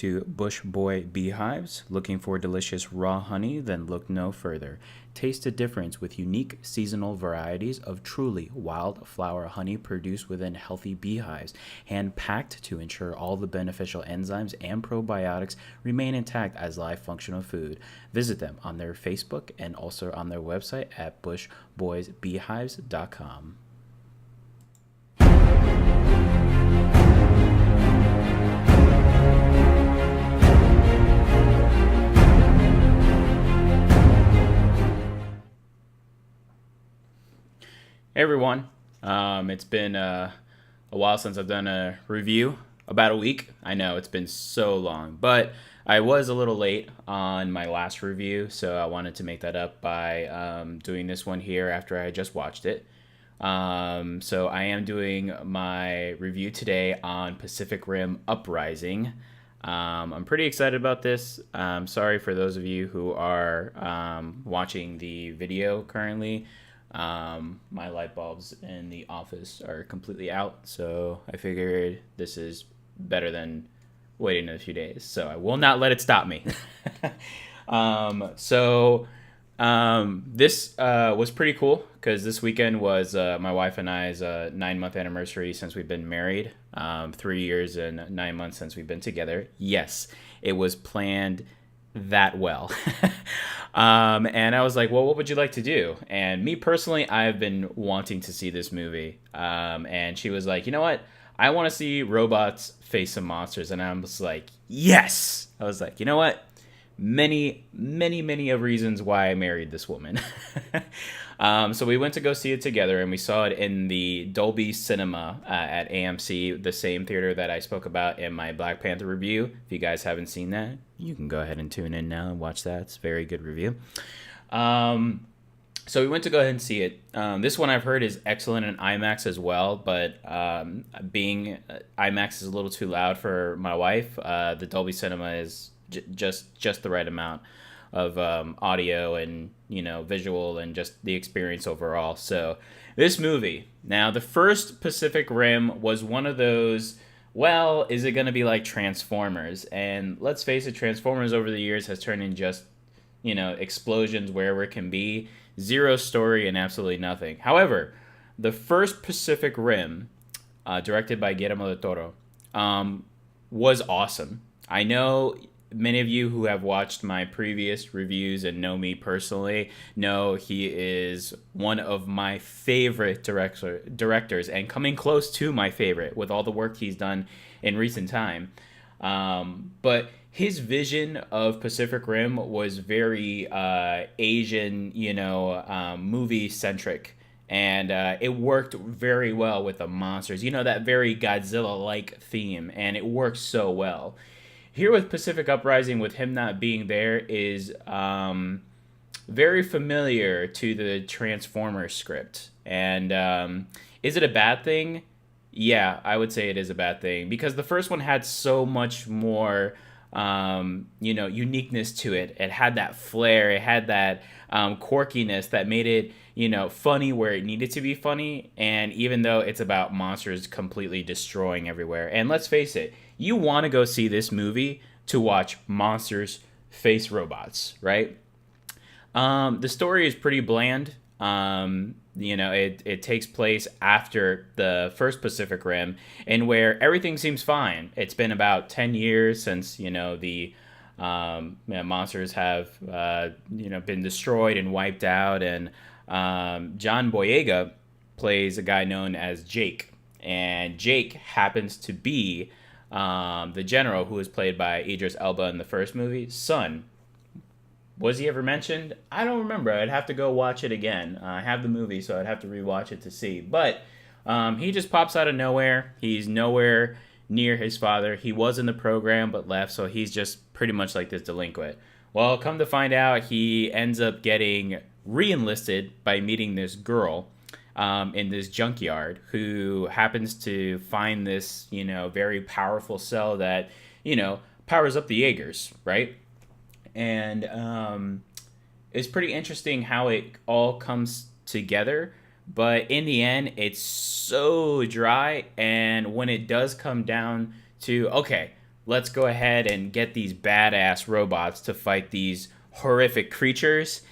to Bush Boy Beehives. Looking for delicious raw honey? Then look no further. Taste the difference with unique seasonal varieties of truly wildflower honey produced within healthy beehives, hand-packed to ensure all the beneficial enzymes and probiotics remain intact as live functional food. Visit them on their Facebook and also on their website at bushboysbeehives.com. Hey everyone, it's been a while since I've done a review, about a week. I know it's been so long, but I was a little late on my last review, so I wanted to make that up by doing this one here after I just watched it. So I am doing my review today on Pacific Rim Uprising. I'm pretty excited about this. Sorry for those of you who are watching the video currently. My light bulbs in the office are completely out, so I figured this is better than waiting a few days, so I will not let it stop me. This was pretty cool because this weekend was my wife and I's 9-month anniversary since we've been married. 3 years and 9 months since we've been together. Yes, it was planned that well. And I was like, well, what would you like to do? And me personally, I've been wanting to see this movie. And she was like, you know what? I want to see robots face some monsters. And I was like, yes! I was like, you know what? Many of reasons why I married this woman. So we went to go see it together, and we saw it in the Dolby Cinema at AMC, the same theater that I spoke about in my Black Panther review. If you guys haven't seen that, you can go ahead and tune in now and watch that. It's a very good review. So we went to go ahead and see it. This one I've heard is excellent in IMAX as well, but being IMAX is a little too loud for my wife. The Dolby Cinema is just the right amount of audio and visual and just the experience overall. So this movie, now the first Pacific Rim was one of those, well, is it going to be like Transformers? And let's face it, Transformers over the years has turned in just explosions wherever it can be, zero story and absolutely nothing. However, the first Pacific Rim, directed by Guillermo del Toro, was awesome. I know many of you who have watched my previous reviews and know me personally know he is one of my favorite directors and coming close to my favorite with all the work he's done in recent time. But his vision of Pacific Rim was very Asian, movie-centric. And it worked very well with the monsters. That very Godzilla-like theme. And it worked so well. Here with Pacific Uprising, with him not being there, is very familiar to the Transformers script. And is it a bad thing? Yeah, I would say it is a bad thing. Because the first one had so much more, uniqueness to it. It had that flair. It had that quirkiness that made it, funny where it needed to be funny. And even though it's about monsters completely destroying everywhere. And let's face it, you want to go see this movie to watch monsters face robots, right? The story is pretty bland. It takes place after the first Pacific Rim, and where everything seems fine. It's been about 10 years since the monsters have been destroyed and wiped out, and John Boyega plays a guy known as Jake, and Jake happens to be the general who was played by Idris Elba in the first movie, son. Was he ever mentioned? I don't remember. I'd have to go watch it again. I have the movie, so I'd have to rewatch it to see. But he just pops out of nowhere. He's nowhere near his father. He was in the program but left, so he's just pretty much like this delinquent. Well, come to find out, he ends up getting re-enlisted by meeting this girl in this junkyard who happens to find this, very powerful cell that, powers up the Jaegers, right? And it's pretty interesting how it all comes together. But in the end, it's so dry. And when it does come down to, okay, let's go ahead and get these badass robots to fight these horrific creatures.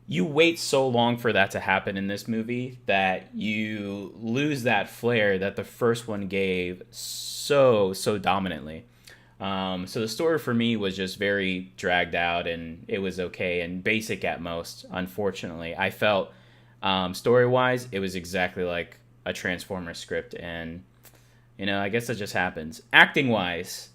You wait so long for that to happen in this movie that you lose that flair that the first one gave so dominantly. So the story for me was just very dragged out, and it was okay and basic at most. Unfortunately, I felt story wise it was exactly like a Transformer script, and I guess that just happens. Acting wise,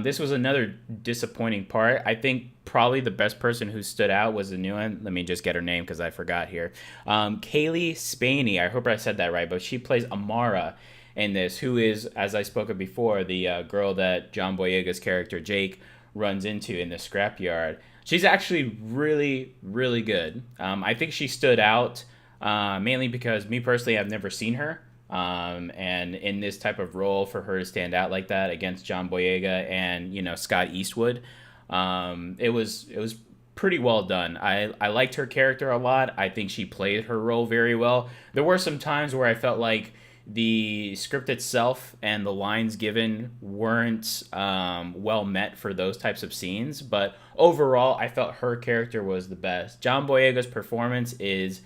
this was another disappointing part. I think probably the best person who stood out was the new one. Let me just get her name because I forgot here. Kaylee Spaney. I hope I said that right, but she plays Amara in this, who is, as I spoke of before, the girl that John Boyega's character Jake runs into in the scrapyard. She's actually really, really good. I think she stood out mainly because me personally, I've never seen her. And in this type of role, for her to stand out like that against John Boyega and Scott Eastwood, it was pretty well done. I liked her character a lot. I think she played her role very well. There were some times where I felt like the script itself and the lines given weren't well met for those types of scenes, but overall, I felt her character was the best. John Boyega's performance is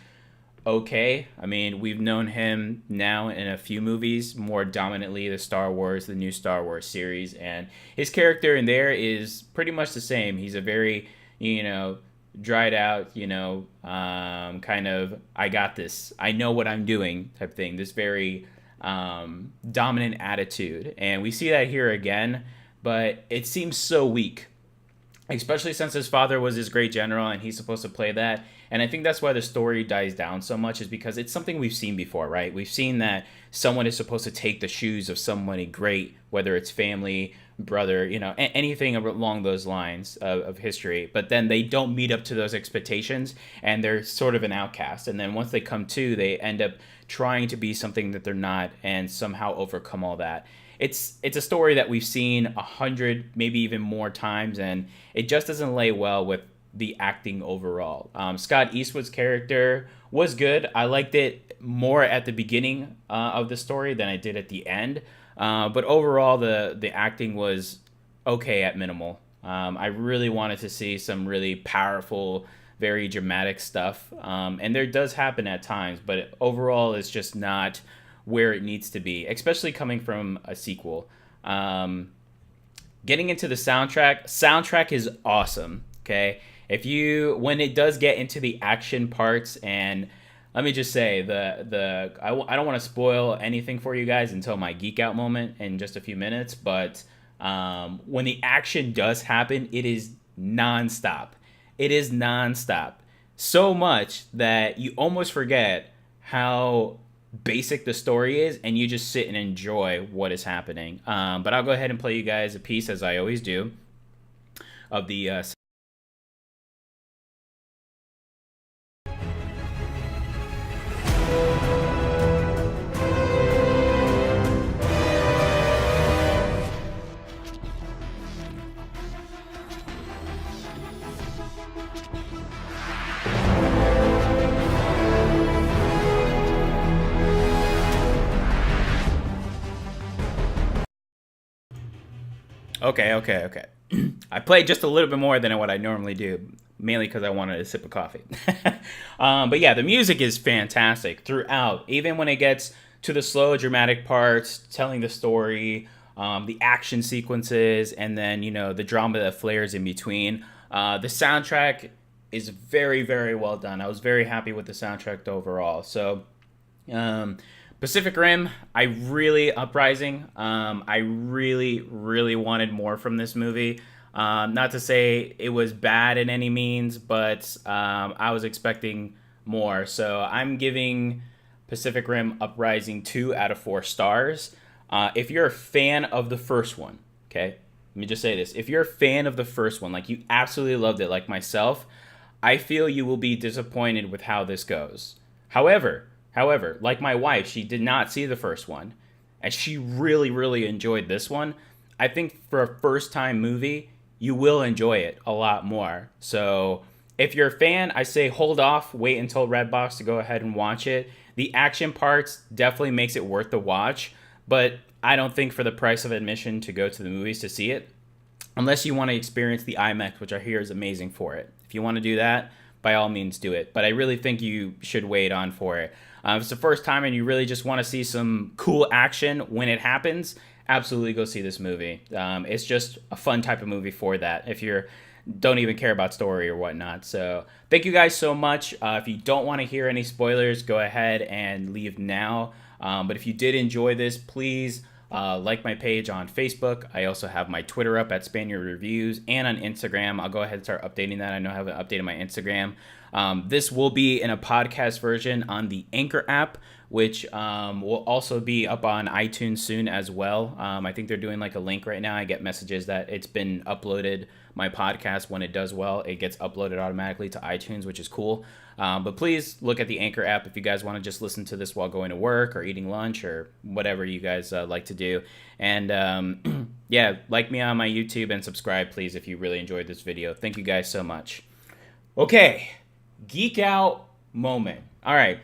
okay. I mean, we've known him now in a few movies, more dominantly the new Star Wars series, and his character in there is pretty much the same. He's a very, dried out, kind of, I got this, I know what I'm doing type thing. This very dominant attitude. And we see that here again, but it seems so weak, especially since his father was his great general and he's supposed to play that. And I think that's why the story dies down so much, is because it's something we've seen before, right? We've seen that someone is supposed to take the shoes of somebody great, whether it's family, brother, anything along those lines of history, but then they don't meet up to those expectations and they're sort of an outcast. And then once they come to, they end up trying to be something that they're not and somehow overcome all that. It's a story that we've seen 100, maybe even more times, and it just doesn't lay well with the acting overall. Scott Eastwood's character was good. I liked it more at the beginning of the story than I did at the end. But overall, the acting was okay at minimal. I really wanted to see some really powerful, very dramatic stuff. And there does happen at times, but overall, it's just not where it needs to be, especially coming from a sequel. Getting into the soundtrack is awesome. Okay, when it does get into the action parts, and let me just say I don't want to spoil anything for you guys until my geek out moment in just a few minutes, but when the action does happen, it is nonstop. It is nonstop, so much that you almost forget how basic the story is, and you just sit and enjoy what is happening. But I'll go ahead and play you guys a piece, as I always do, of the Okay. I played just a little bit more than what I normally do, mainly because I wanted a sip of coffee. But yeah, the music is fantastic throughout, even when it gets to the slow, dramatic parts, telling the story, the action sequences, and then, the drama that flares in between. The soundtrack is very, very well done. I was very happy with the soundtrack overall. So, Pacific Rim, Uprising, I really, really wanted more from this movie. Not to say it was bad in any means, but I was expecting more. So I'm giving Pacific Rim Uprising 2 out of 4 stars. If you're a fan of the first one, okay, let me just say this. If you're a fan of the first one, like you absolutely loved it, like myself, I feel you will be disappointed with how this goes. However, like my wife, she did not see the first one, and she really, really enjoyed this one. I think for a first-time movie, you will enjoy it a lot more. So if you're a fan, I say hold off, wait until Redbox to go ahead and watch it. The action parts definitely makes it worth the watch, but I don't think for the price of admission to go to the movies to see it, unless you want to experience the IMAX, which I hear is amazing for it. If you want to do that, by all means do it. But I really think you should wait on for it. If it's the first time and you really just want to see some cool action when it happens, absolutely go see this movie. It's just a fun type of movie for that. If you're don't even care about story or whatnot. So thank you guys so much. If you don't want to hear any spoilers, go ahead and leave now. But if you did enjoy this, please like my page on Facebook. I also have my Twitter up at Spaniard Reviews, and on Instagram. I'll go ahead and start updating that. I know I haven't updated my Instagram. This will be in a podcast version on the Anchor app, which will also be up on iTunes soon as well. I think they're doing like a link right now. I get messages that it's been uploaded. My podcast, when it does well, it gets uploaded automatically to iTunes, which is cool. But please look at the Anchor app if you guys want to just listen to this while going to work or eating lunch or whatever you guys like to do. And yeah, like me on my YouTube and subscribe, please, if you really enjoyed this video. Thank you guys so much. Okay, geek out moment. All right.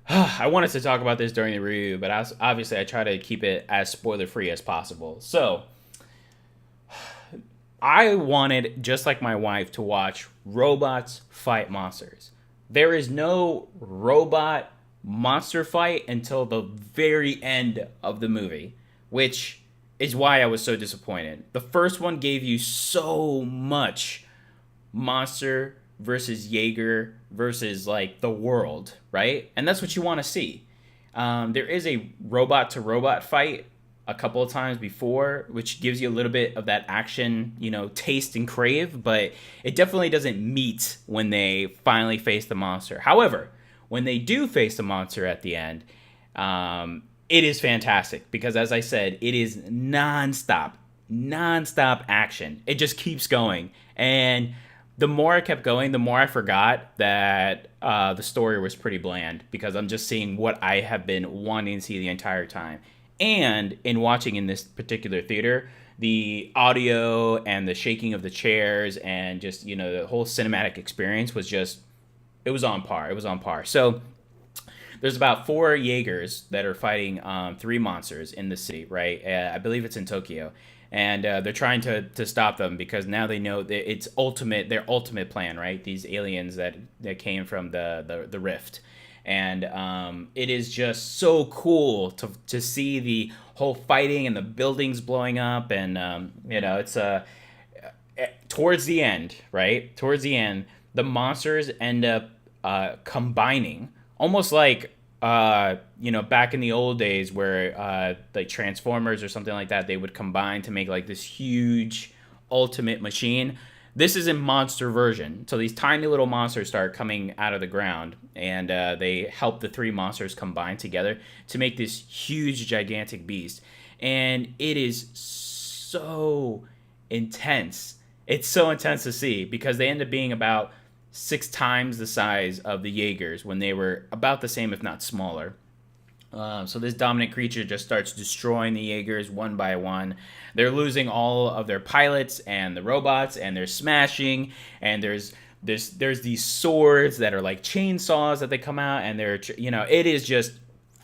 I wanted to talk about this during the review, but obviously I try to keep it as spoiler-free as possible. So I wanted, just like my wife, to watch robots fight monsters. There is no robot monster fight until the very end of the movie, which is why I was so disappointed. The first one gave you so much monster versus Jaeger versus like the world, right? And that's what you want to see. There is a robot to robot fight a couple of times before, which gives you a little bit of that action, taste and crave, but it definitely doesn't meet when they finally face the monster. However, when they do face the monster at the end, it is fantastic because, as I said, it is nonstop action. It just keeps going. And the more I kept going, the more I forgot that the story was pretty bland because I'm just seeing what I have been wanting to see the entire time. And in watching in this particular theater, the audio and the shaking of the chairs and just, the whole cinematic experience was just, it was on par. It was on par. So there's about 4 Jaegers that are fighting 3 monsters in the city, right? I believe it's in Tokyo. And they're trying to stop them because now they know that it's their ultimate plan, right? These aliens that came from the rift. And it is just so cool to see the whole fighting and the buildings blowing up. And, it's towards the end, right? Towards the end, the monsters end up combining almost like, back in the old days where like Transformers or something like that, they would combine to make like this huge ultimate machine. This is a monster version. So these tiny little monsters start coming out of the ground, and they help the 3 monsters combine together to make this huge, gigantic beast. And it is so intense. It's so intense to see because they end up being about 6 times the size of the Jaegers when they were about the same, if not smaller. So this dominant creature just starts destroying the Jaegers one by one. They're losing all of their pilots and the robots, and they're smashing. And there's these swords that are like chainsaws that they come out, and it is just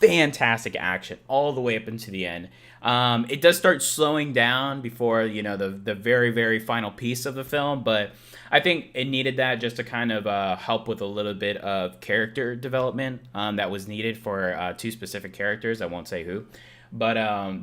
fantastic action all the way up into the end. It does start slowing down before the very, very final piece of the film, but I think it needed that just to kind of help with a little bit of character development that was needed for 2 specific characters. I won't say who. But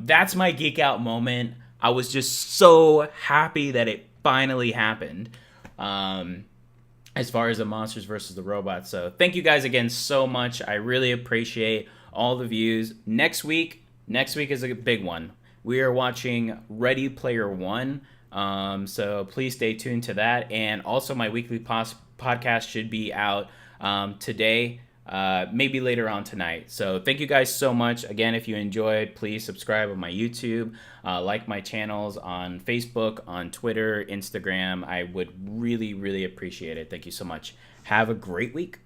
that's my geek out moment. I was just so happy that it finally happened as far as the monsters versus the robots. So thank you guys again so much. I really appreciate all the views. Next week is a big one. We are watching Ready Player One. So please stay tuned to that. And also my weekly podcast should be out today, maybe later on tonight. So thank you guys so much. Again, if you enjoyed, please subscribe on my YouTube, like my channels on Facebook, on Twitter, Instagram. I would really, really appreciate it. Thank you so much. Have a great week.